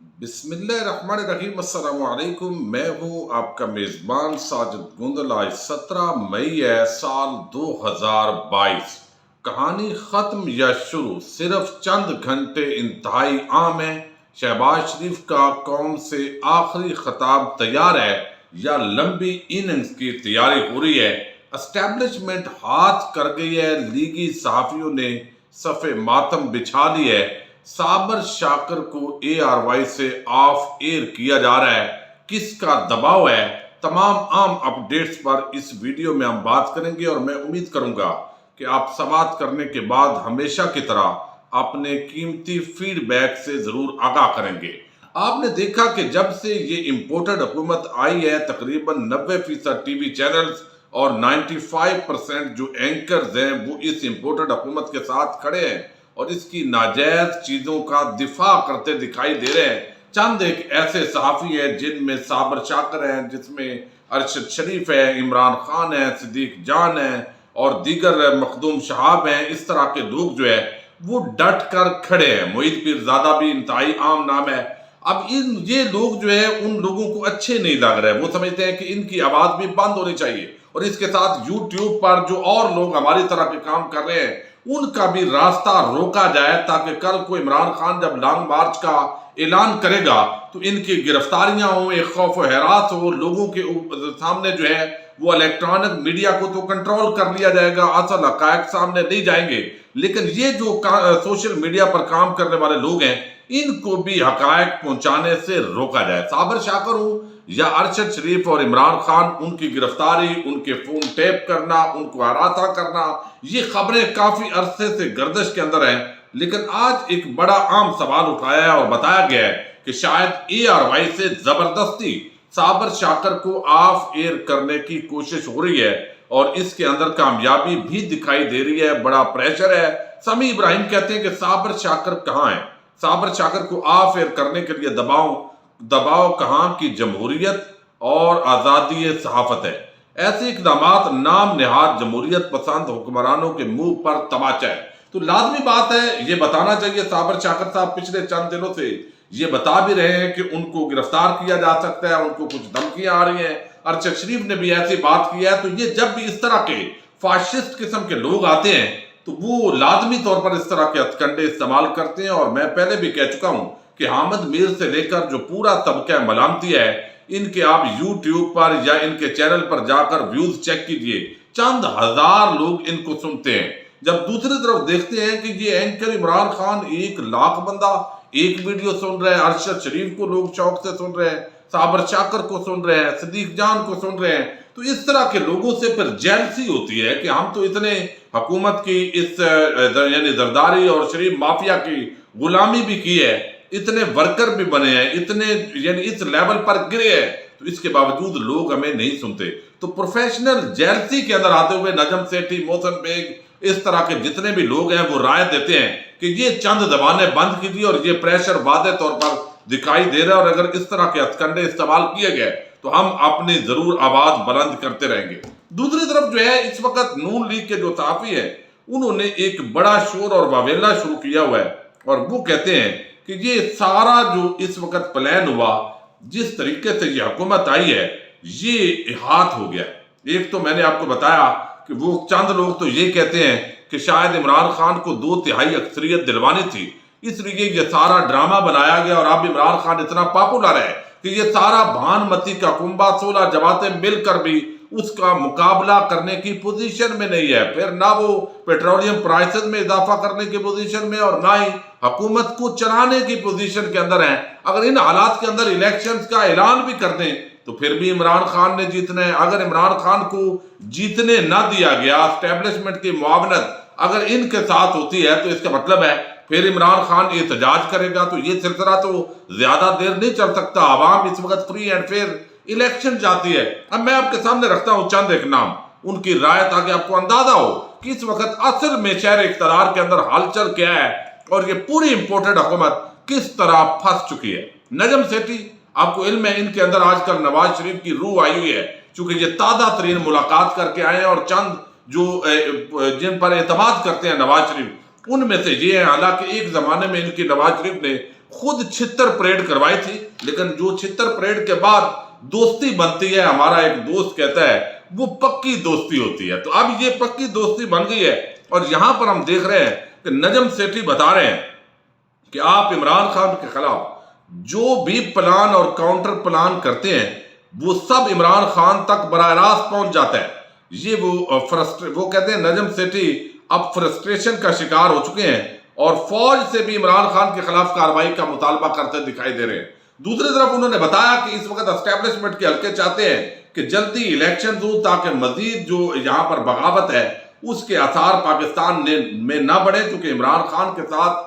بسم اللہ الرحمن الرحیم۔ السلام علیکم، میں ہوں آپ کا میزبان ساجد گندل۔ آج 17 مئی ہے، سال 2022۔ کہانی ختم یا شروع، صرف چند گھنٹے انتہائی عام ہیں۔ شہباز شریف کا قوم سے آخری خطاب تیار ہے یا لمبی اننگز کی تیاری ہو رہی ہے؟ اسٹیبلشمنٹ ہاتھ کر گئی ہے، لیگی صحافیوں نے صف ماتم بچھا لی ہے۔ صابر شاکر کو ARY سے آف ایئر کیا جا رہا ہے، کس کا دباؤ ہے؟ تمام عام اپڈیٹس پر اس ویڈیو میں ہم بات کریں گے، اور میں امید کروں گا کہ آپ سماعت کرنے کے بعد ہمیشہ کی طرح اپنے قیمتی فیڈ بیک سے ضرور آگاہ کریں گے۔ آپ نے دیکھا کہ جب سے یہ امپورٹڈ حکومت آئی ہے، تقریباً 90% ٹی وی چینلز اور 95% جو اینکرز ہیں وہ اس امپورٹڈ حکومت کے ساتھ کھڑے ہیں اور اس کی ناجائز چیزوں کا دفاع کرتے دکھائی دے رہے ہیں۔ چند ایک ایسے صحافی ہیں جن میں صابر شاکر ہیں، جس میں ارشد شریف ہے، عمران خان ہے، صدیق جان ہے اور دیگر مخدوم شہاب ہیں۔ اس طرح کے لوگ جو ہے وہ ڈٹ کر کھڑے ہیں۔ معید پیر زادہ بھی انتہائی عام نام ہے۔ اب یہ لوگ جو ہے ان لوگوں کو اچھے نہیں لگ رہے، وہ سمجھتے ہیں کہ ان کی آواز بھی بند ہونی چاہیے، اور اس کے ساتھ یوٹیوب پر جو اور لوگ ہماری طرح کے کام کر رہے ہیں ان کا بھی راستہ روکا جائے، تاکہ کل کو عمران خان جب لانگ مارچ کا اعلان کرے گا تو ان کی گرفتاریاں ہوں، ایک خوف و حراس ہو، لوگوں کے سامنے جو ہے وہ الیکٹرانک میڈیا کو تو کنٹرول کر لیا جائے گا، اصل حقائق سامنے نہیں جائیں گے، لیکن یہ جو سوشل میڈیا پر کام کرنے والے لوگ ہیں ان کو بھی حقائق پہنچانے سے روکا جائے۔ صابر شاکر ہوں یا ارشد شریف اور عمران خان، ان کی گرفتاری، ان کے فون ٹیپ کرنا، ان کو ہراساں کرنا، یہ خبریں کافی عرصے سے گردش کے اندر ہیں، لیکن آج ایک بڑا عام سوال اٹھایا ہے اور بتایا گیا ہے کہ شاید ARY سے زبردستی صابر شاکر کو آف ایئر کرنے کی کوشش ہو رہی ہے، اور اس کے اندر کامیابی بھی دکھائی دے رہی ہے، بڑا پریشر ہے۔ سمیع ابراہیم کہتے ہیں کہ صابر شاکر کہاں ہے؟ صابر شاکر کو آف ایئر کرنے کے لیے دباؤ کہاں کی جمہوریت اور آزادی صحافت ہے۔ ایسے اقدامات نام نہاد جمہوریت پسند حکمرانوں کے منہ پر تماچا ہے۔ تو لازمی بات ہے، یہ بتانا چاہیے صابر شاکر صاحب پچھلے چند دنوں سے یہ بتا بھی رہے ہیں کہ ان کو گرفتار کیا جا سکتا ہے، ان کو کچھ دھمکیاں آ رہی ہیں۔ ارشد شریف نے بھی ایسی بات کی ہے۔ تو یہ جب بھی اس طرح کے فاشسٹ قسم کے لوگ آتے ہیں تو وہ لازمی طور پر اس طرح کے ہتھ کنڈے استعمال کرتے ہیں، اور میں پہلے بھی کہہ چکا ہوں کہ حامد میر سے لے کر جو پورا طبقہ ملامتی ہے، ان کے آپ یوٹیوب پر یا ان کے چینل پر جا کر ویوز چیک کیجئے، چند ہزار لوگ ان کو سنتے ہیں۔ جب دوسری طرف دیکھتے ہیں کہ یہ اینکر عمران خان 1 لاکھ بندہ ایک ویڈیو سن رہے ہیں، ارشد شریف کو لوگ شوق سے سن رہے ہیں، صابر شاکر کو سن رہے ہیں، صدیق جان کو سن رہے ہیں، تو اس طرح کے لوگوں سے پھر جیلسی ہوتی ہے کہ ہم تو اتنے حکومت کی اس یعنی زرداری اور شریف مافیا کی غلامی بھی کی ہے، اتنے ورکر بھی بنے ہیں، اتنے یعنی اس لیول پر گرے ہیں، تو اس کے باوجود لوگ ہمیں نہیں سنتے۔ تو پروفیشنل جیلسی کے اندر آتے ہوئے نجم سیٹھی، محسن بیگ، اس طرح کے جتنے بھی لوگ ہیں وہ رائے دیتے ہیں کہ یہ چند زبانیں بند کیجیے، اور یہ پریشر واضح طور پر دکھائی دے رہا ہے، اور اگر اس طرح کے ہتھ کنڈے استعمال کیے گئے تو ہم اپنی ضرور آواز بلند کرتے رہیں گے۔ دوسری طرف جو ہے اس وقت نون لیگ کے جو صحافی ہیں انہوں نے ایک بڑا شور اور واویلا شروع کیا ہوا ہے، اور وہ کہتے ہیں کہ یہ سارا جو اس وقت پلان ہوا، جس طریقے سے یہ حکومت آئی ہے، یہ احاط ہو گیا۔ ایک تو میں نے آپ کو بتایا کہ وہ چند لوگ تو یہ کہتے ہیں کہ شاید عمران خان کو 2/3 اکثریت دلوانی تھی، اس لیے یہ سارا ڈرامہ بنایا گیا، اور اب عمران خان اتنا پاپولر ہے کہ یہ سارا بھان متی کا کنبہ 16 جماعتیں مل کر بھی اس کا مقابلہ کرنے کی پوزیشن میں نہیں ہے، پھر نہ وہ پیٹرولیم پرائسز میں اضافہ کرنے کی پوزیشن میں، اور نہ ہی حکومت کو چلانے کی پوزیشن کے اندر ہیں۔ اگر ان حالات کے اندر الیکشنز کا اعلان بھی کر دیں تو پھر بھی عمران خان نے جیتنا ہے۔ اگر عمران خان کو جیتنے نہ دیا گیا، اسٹیبلشمنٹ کی معاونت اگر ان کے ساتھ ہوتی ہے تو اس کا مطلب ہے پھر عمران خان احتجاج کرے گا، تو یہ سلسلہ تو زیادہ دیر نہیں چل سکتا۔ عوام اس وقت فری اینڈ فیئر الیکشن چاہتی ہے۔ اب میں آپ کے سامنے رکھتا ہوں چند ایک نام، ان کی رائے، تاکہ آپ کو اندازہ ہو کہ اس وقت اصل میں شہر اقتدار کے اندر ہلچل کیا ہے، اور یہ پوری امپورٹڈ حکومت کس طرح پھنس چکی ہے۔ نجم سیٹھی، آپ کو علم ہے ان کے اندر آج کل نواز شریف کی روح آئی ہوئی ہے، چونکہ یہ تازہ ترین ملاقات کر کے آئے ہیں، اور چند جو جن پر اعتماد کرتے ہیں نواز شریف، ان میں سے یہ ہیں۔ حالانکہ ایک زمانے میں ان کی نواز شریف نے خود چھتر پریڈ کروائی تھی، لیکن جو چھتر پریڈ کے بعد دوستی بنتی ہے، ہمارا ایک دوست کہتا ہے وہ پکی دوستی ہوتی ہے۔ تو اب یہ پکی دوستی بن گئی ہے، اور یہاں پر ہم دیکھ رہے ہیں کہ نجم سیٹھی بتا رہے ہیں کہ آپ عمران خان کے خلاف جو بھی پلان اور کاؤنٹر پلان کرتے ہیں وہ سب عمران خان تک براہ راست پہنچ جاتا ہے۔ یہ وہ کہتے ہیں نجم سیٹھی اب فرسٹریشن کا شکار ہو چکے ہیں اور فوج سے بھی عمران خان کے خلاف کارروائی کا مطالبہ کرتے دکھائی دے رہے ہیں۔ دوسری طرف انہوں نے بتایا کہ اس وقت اسٹیبلشمنٹ کے حلقے چاہتے ہیں کہ جلدی الیکشن ہو تاکہ مزید جو یہاں پر بغاوت ہے اس کے آثار پاکستان میں نہ بڑھے، کیونکہ عمران خان کے ساتھ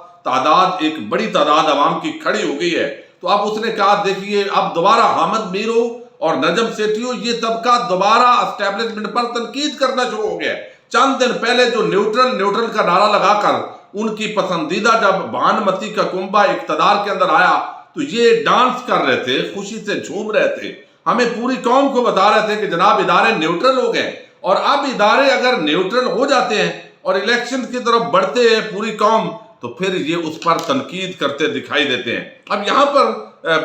ایک بڑی تعداد عوام کی کھڑی ہو گئی ہے۔ تو اب اس نے کہا دیکھیے اب دوبارہ حامد میرو اور نجم سیٹھیوں یہ طبقہ دوبارہ اسٹیبلشمنٹ پر تنقید کرنا شروع ہو گیا ہے۔ چند دن پہلے جو نیوٹرل کا نعرہ لگا کر ان کی پسندیدہ جب بھانمتی کا کنبہ اقتدار کے اندر آیا تو یہ ڈانس کر رہے تھے، خوشی سے جھوم رہے تھے، ہمیں پوری قوم کو بتا رہے تھے کہ جناب ادارے نیوٹرل ہو گئے۔ اور اب ادارے اگر نیوٹرل ہو جاتے ہیں اور الیکشن کی طرف بڑھتے ہیں پوری قوم، تو پھر یہ اس پر تنقید کرتے دکھائی دیتے ہیں۔ اب یہاں پر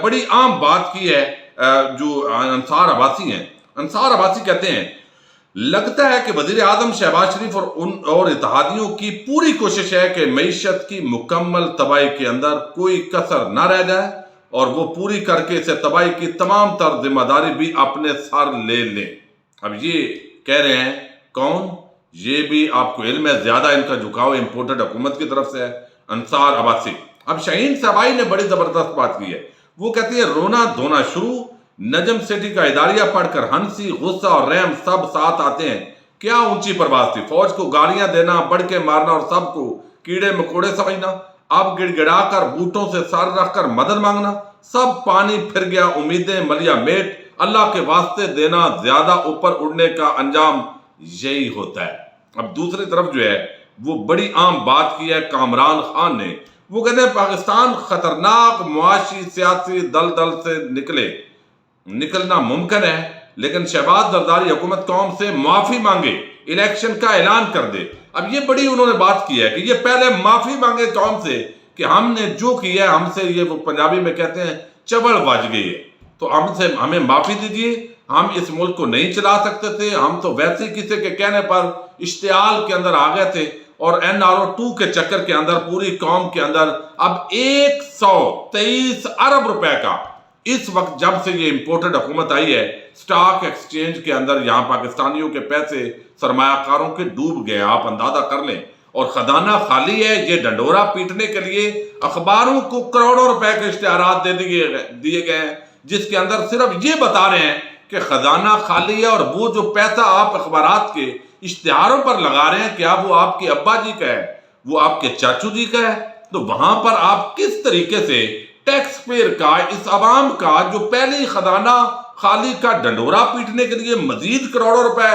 بڑی عام بات کی ہے جو انصار عباسی ہیں۔ انصار عباسی کہتے ہیں لگتا ہے کہ وزیر اعظم شہباز شریف اور اتحادیوں کی پوری کوشش ہے کہ معیشت کی مکمل تباہی کے اندر کوئی کسر نہ رہ جائے اور وہ پوری کر کے اسے تباہی کی تمام تر ذمہ داری بھی اپنے سر لے لیں۔ اب یہ کہہ رہے ہیں کون؟ یہ بھی آپ کو علم ہے زیادہ ان کا جھکاؤ امپورٹڈ حکومت کی طرف سے ہے، انصار عباسی۔ اب شاہین صبائی نے بڑی زبردست بات کی ہے، وہ کہتی ہے رونا دھونا شروع، نجم سیٹھی کا اداریہ پڑھ کر ہنسی غصہ اور رحم سب ساتھ آتے ہیں۔ کیا اونچی پرواز تھی، فوج کو گالیاں دینا، بڑھ کے مارنا اور سب کو کیڑے مکوڑے سمجھنا، اب گڑ گڑا کر بوٹوں سے سر رکھ کر مدد مانگنا، سب پانی پھر گیا، امیدیں ملیا میٹ، اللہ کے واسطے دینا، زیادہ اوپر اڑنے کا انجام یہی ہوتا ہے۔ اب دوسری طرف جو ہے وہ بڑی عام بات کی ہے کامران خان نے، وہ کہتے ہیں پاکستان خطرناک معاشی سیاسی دلدل سے نکلنا ممکن ہے، لیکن شہباز زرداری حکومت قوم سے معافی مانگے، الیکشن کا اعلان کر دے۔ اب یہ بڑی انہوں نے بات کی ہے کہ یہ پہلے معافی مانگے قوم سے کہ ہم نے جو کیا ہے، ہم سے یہ وہ پنجابی میں کہتے ہیں چبڑ بج گئی ہے، تو ہمیں معافی دیجیے، ہم اس ملک کو نہیں چلا سکتے تھے، ہم تو ویسے ہی کسی کے کہنے پر اشتعال کے اندر آ گئے تھے، اور NRO2 کے چکر کے اندر پوری قوم کے اندر اب 123 ارب روپے کا اس وقت جب سے یہ امپورٹڈ حکومت آئی ہے سٹاک ایکسچینج کے اندر یہاں پاکستانیوں کے پیسے سرمایہ کاروں کے ڈوب گئے، آپ اندازہ کر لیں، اور خزانہ خالی ہے۔ یہ ڈنڈورا پیٹنے کے لیے اخباروں کو کروڑوں روپے کے اشتہارات دیے گئے ہیں، جس کے اندر صرف یہ بتا رہے ہیں کہ خزانہ خالی ہے، اور وہ جو پیسہ آپ اخبارات کے اشتہاروں پر لگا رہے ہیں کیا وہ آپ کے ابا جی کا ہے، وہ آپ کے چاچو جی کا ہے؟ تو وہاں پر آپ کس طریقے سے ٹیکس پیئر کا، اس عوام کا جو پہلے ہی خزانہ خالی کا ڈنڈورا پیٹنے کے لیے مزید کروڑوں روپے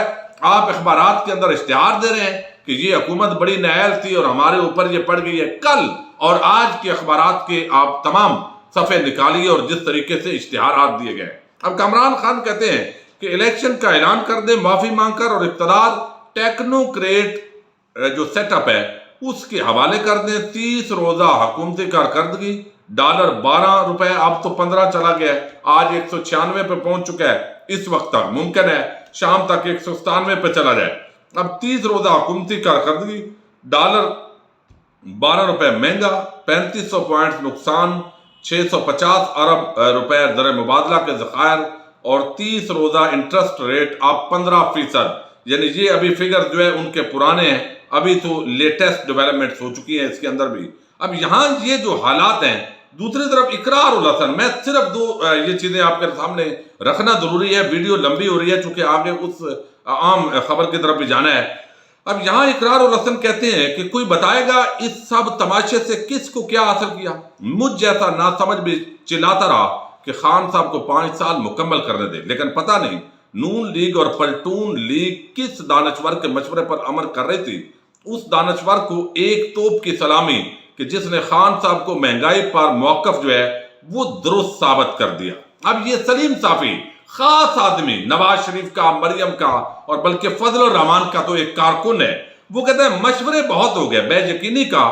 آپ اخبارات کے اندر اشتہار دے رہے ہیں کہ یہ حکومت بڑی نائل تھی اور ہمارے اوپر یہ پڑ گئی ہے۔ کل اور آج کے اخبارات کے آپ تمام صفحے نکالیے اور جس طریقے سے اشتہارات دیے گئے۔ اب کامران خان کہتے ہیں کہ الیکشن کا اعلان کر دیں معافی مانگ کر، اور اقتدار ٹیکنوکریٹ جو سیٹ اپ ہے اس کے حوالے کر دیں۔ 30 روزہ حکومتی کارکردگی، ڈالر 12 روپے، اب تو 15 چلا گیا ہے، آج 196 پہ پہنچ چکا ہے، اس وقت تک ممکن ہے شام تک 197 پہ چلا جائے۔ اب 30 روزہ حکومتی کارکردگی، ڈالر 12 روپے مہنگا، 3500 پوائنٹ نقصان، 650 ارب روپے زر مبادلہ کے ذخائر، اور 30 روزہ انٹرسٹ ریٹ اب 15%، یعنی یہ ابھی فگر جو ہے ان کے پرانے ہیں، ابھی تو لیٹسٹ ڈیولپمنٹس ہو چکی ہیں اس کے اندر بھی۔ اب یہاں یہ جو حالات ہیں، دوسری طرف اقرار الحسن، میں صرف یہ چیزیں آپ کے سامنے رکھنا ضروری ہے، ویڈیو لمبی ہو رہی ہے چونکہ آگے اس عام خبر کی طرف بھی جانا ہے۔ اب یہاں اقرار الحسن کہتے ہیں کہ کوئی بتائے گا اس سب تماشے سے کس کو کیا حاصل کیا؟ مجھ جیسا ناسمجھ بھی چلاتا رہا کہ خان صاحب کو 5 سال مکمل کرنے دے، لیکن پتہ نہیں نون لیگ اور پلٹون لیگ کس دانشور کے مشورے پر عمل کر رہی تھی، اس دانشور کو ایک توپ کی سلامی کہ جس نے خان صاحب کو مہنگائی پر موقف جو ہے وہ درست ثابت کر دیا۔ اب یہ سلیم صافی خاص آدمی، نواز شریف کا، مریم کا، اور بلکہ فضل الرحمان کا تو ایک کارکن ہے، وہ کہتے ہیں مشورے بہت ہو گئے، بے یقینی کا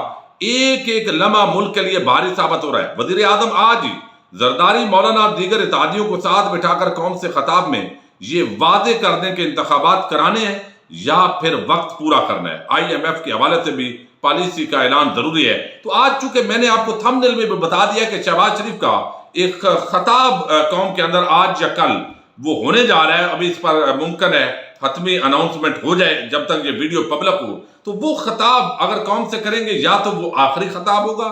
ایک ایک لمحہ ملک کے لیے بھاری ثابت ہو رہا ہے۔ وزیر اعظم آج ہی زرداری، مولانا اور دیگر اتحادیوں کو ساتھ بٹھا کر قوم سے خطاب میں یہ واضح کر دیں کہ انتخابات کرانے ہیں یا پھر وقت پورا کرنا ہے۔ IMF کے حوالے سے بھی پالیسی کا اعلان ضروری ہے۔ تو آج چونکہ میں نے آپ کو تھمبنیل میں بھی بتا دیا کہ شہباز شریف کا ایک خطاب قوم کے اندر آج یا کل وہ ہونے جا رہا ہے، ابھی اس پر ممکن ہے حتمی اناؤنسمنٹ ہو جائے جب تک یہ ویڈیو پبلک ہو، تو وہ خطاب اگر قوم سے کریں گے یا تو وہ آخری خطاب ہوگا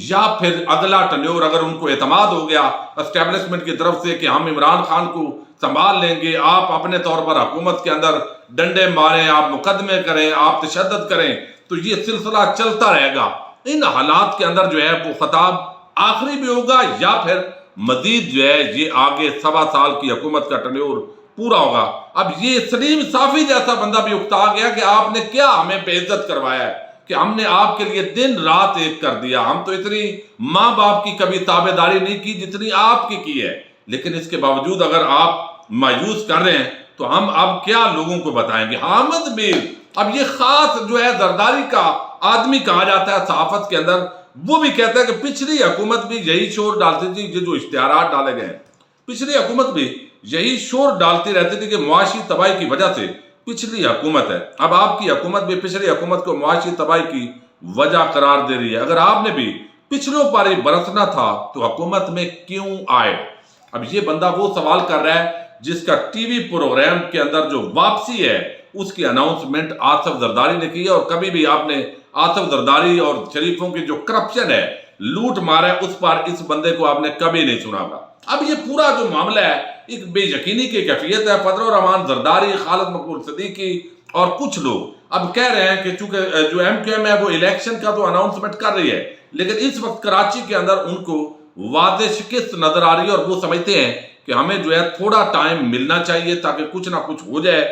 یا پھر اگلا ٹنیور اگر ان کو اعتماد ہو گیا اسٹیبلشمنٹ کی طرف سے کہ ہم عمران خان کو سنبھال لیں گے، آپ اپنے طور پر حکومت کے اندر ڈنڈے ماریں، آپ مقدمے کریں، آپ تشدد کریں، تو یہ سلسلہ چلتا رہے گا۔ ان حالات کے اندر جو ہے وہ خطاب آخری بھی ہوگا یا پھر مزید جو ہے یہ آگے 1.25 سال کی حکومت کا ٹنیور پورا ہوگا۔ اب یہ سلیم صافی جیسا بندہ بھی اکتا گیا کہ آپ نے کیا ہمیں بے عزت کروایا ہے کہ ہم نے آپ کے لیے دن رات ایک کر دیا، ہم تو اتنی ماں باپ کی کبھی تابع داری نہیں کی جتنی آپ کی ہے، لیکن اس کے باوجود اگر آپ مایوس کر رہے ہیں تو ہم اب کیا لوگوں کو بتائیں گے۔ حامد میر، اب یہ خاص جو ہے زرداری کا آدمی کہا جاتا ہے صحافت کے اندر، وہ بھی کہتا ہے کہ پچھلی حکومت بھی یہی شور ڈالتی تھی، یہ جو اشتہارات ڈالے گئے ہیں پچھلی حکومت بھی یہی شور ڈالتی رہتی تھی کہ معاشی تباہی کی وجہ سے پچھلی حکومت ہے۔ اب آپ کی حکومت بھی پچھلی حکومت کو معاشی تباہی کی وجہ قرار دے رہی ہے۔ اگر آپ نے بھی پچھلوں پر ہی برسنا تھا تو حکومت میں کیوں آئے؟ اب یہ بندہ وہ سوال کر رہا ہے جس کا ٹی وی پروگرام کے اندر جو واپسی ہے اس کی اناؤنسمنٹ آصف زرداری نے کی ہے، اور کبھی بھی آپ نے آصف زرداری اور شریفوں کی جو کرپشن ہے، لوٹ مار ہے، اس پر اس بندے کو آپ نے کبھی نہیں سنا ہوگا۔ اب یہ پورا جو معاملہ ہے ایک بے یقینی کی کیفیت ہے۔ فضل الرحمان زرداری، خالد مقبول صدیقی اور کچھ لوگ اب کہہ رہے ہیں کہ چونکہ جو MQM ہے وہ الیکشن کا تو اناؤنسمنٹ کر رہی ہے، لیکن اس وقت کراچی کے اندر ان کو واضح شکست نظر آ رہی ہے، اور وہ سمجھتے ہیں کہ ہمیں جو ہے تھوڑا ٹائم ملنا چاہیے تاکہ کچھ نہ کچھ ہو جائے۔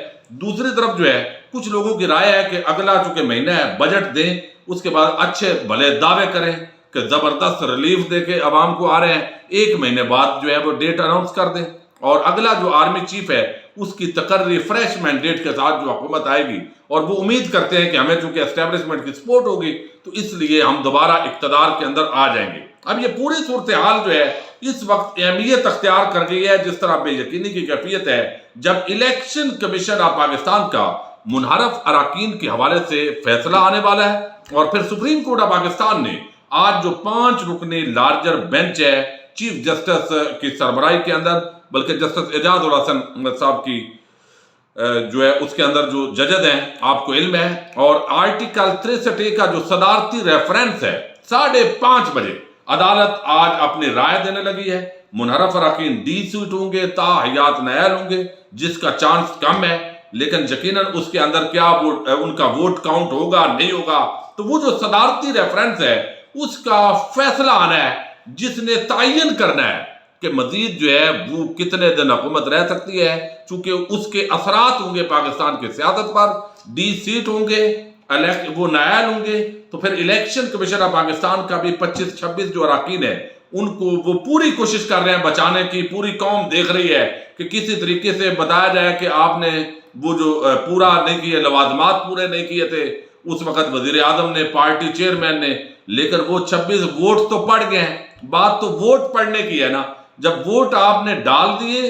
دوسری طرف جو ہے کچھ لوگوں کی رائے ہے کہ اگلا چونکہ مہینہ ہے بجٹ دیں، اس کے بعد اچھے بھلے دعوے کریں کہ زبردست ریلیف دے کے عوام کو آ رہے ہیں، 1 مہینے بعد جو ہے وہ ڈیٹ اناؤنس کر دیں، اور اگلا جو آرمی چیف ہے اس کی تقرری فریش مینڈیٹ کے ساتھ جو حکومت آئے گی، اور وہ امید کرتے ہیں کہ ہمیں چونکہ اسٹیبلشمنٹ کی سپورٹ ہوگی تو اس لیے ہم دوبارہ اقتدار کے اندر آ جائیں گے۔ اب یہ پوری صورتحال جو ہے اس وقت اہمیت اختیار کر گئی ہے، جس طرح بے یقینی کی کیفیت ہے جب الیکشن کمیشن آف پاکستان کا منحرف اراکین کے حوالے سے فیصلہ آنے والا ہے، اور پھر سپریم کورٹ آف پاکستان نے آج جو 5 رکنی لارجر بینچ ہے چیف جسٹس کی سربراہی کے اندر، بلکہ جسٹس اعجاز الحسن صاحب کی جو ہے اس کے اندر جو ججز ہیں آپ کو علم ہے، اور آرٹیکل 63 کا جو صدارتی ریفرنس ہے 5:30 بجے عدالت آج اپنی رائے دینے لگی ہے۔ منحرف اراکین ڈی سیٹ ہوں گے، تا حیات نائل ہوں گے، جس کا چانس کم ہے، لیکن یقیناً اس کے اندر کیا ان کا ووٹ کاؤنٹ ہوگا نہیں ہوگا، تو وہ جو صدارتی ریفرنس ہے اس کا فیصلہ آنا ہے، جس نے تعین کرنا ہے کہ مزید جو ہے وہ کتنے دن حکومت رہ سکتی ہے، چونکہ اس کے اثرات ہوں گے پاکستان کی سیاست پر۔ ڈی سیٹ ہوں گے، وہ نائل ہوں گے، تو پھر الیکشن کمیشن آف پاکستان کا بھی 25-26 جو اراکین ہیں ان کو وہ پوری کوشش کر رہے ہیں بچانے کی، پوری قوم دیکھ رہی ہے کہ کسی طریقے سے بتایا جائے کہ آپ نے وہ جو پورا نہیں کیے، لوازمات پورے نہیں کیے تھے اس وقت وزیر اعظم نے، پارٹی چیئرمین نے، لیکن وہ 26 ووٹ تو پڑ گئے ہیں۔ بات تو ووٹ پڑنے کی ہے نا، جب ووٹ آپ نے ڈال دیے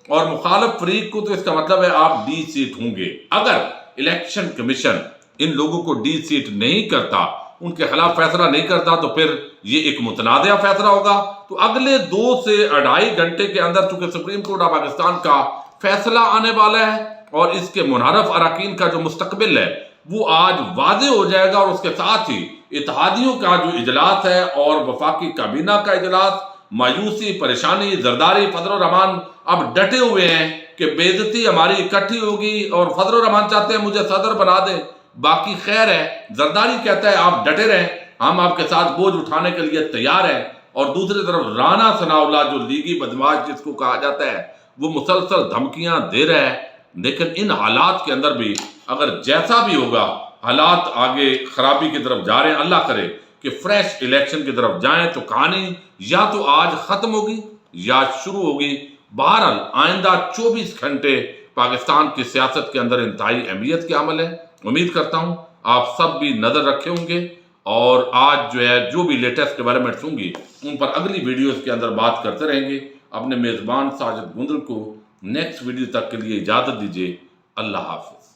اور مخالف فریق کو، تو اس کا مطلب ہے آپ ڈی سیٹ ہوں گے۔ اگر الیکشن کمیشن ان لوگوں کو ڈی سیٹ نہیں کرتا، ان کے خلاف فیصلہ نہیں کرتا، تو پھر یہ ایک متنازع فیصلہ ہوگا۔ تو اگلے 2 سے 2.5 گھنٹے کے اندر چونکہ سپریم کورٹ آف پاکستان کا فیصلہ آنے والا ہے، اور اس کے منحرف اراکین کا جو مستقبل ہے وہ آج واضح ہو جائے گا، اور اس کے ساتھ ہی اتحادیوں کا جو اجلاس ہے اور وفاقی کابینہ کا اجلاس، مایوسی، پریشانی، زرداری، فضل الرحمان اب ڈٹے ہوئے ہیں کہ بے عزتی ہماری اکٹھی ہوگی، اور فضل الرحمان چاہتے ہیں مجھے صدر بنا دیں، باقی خیر ہے۔ زرداری کہتا ہے آپ ڈٹے رہیں، ہم آپ کے ساتھ بوجھ اٹھانے کے لیے تیار ہیں، اور دوسری طرف رانا ثناءاللہ جو لیگی بدماش جس کو کہا جاتا ہے وہ مسلسل دھمکیاں دے رہا ہے۔ لیکن ان حالات کے اندر بھی اگر جیسا بھی ہوگا، حالات آگے خرابی کی طرف جا رہے ہیں، اللہ کرے کہ فریش الیکشن کی طرف جائیں، تو کہانی یا تو آج ختم ہوگی یا شروع ہوگی۔ بہرحال آئندہ 24 گھنٹے پاکستان کی سیاست کے اندر انتہائی اہمیت کے عمل ہے۔ امید کرتا ہوں آپ سب بھی نظر رکھے ہوں گے اور آج جو ہے جو بھی لیٹسٹ ڈیولپمنٹس ہوں گی ان پر اگلی ویڈیوز کے اندر بات کرتے رہیں گے. اپنے میزبان ساجد گندل کو نیکسٹ ویڈیو تک کے لیے اجازت دیجیے. اللہ حافظ.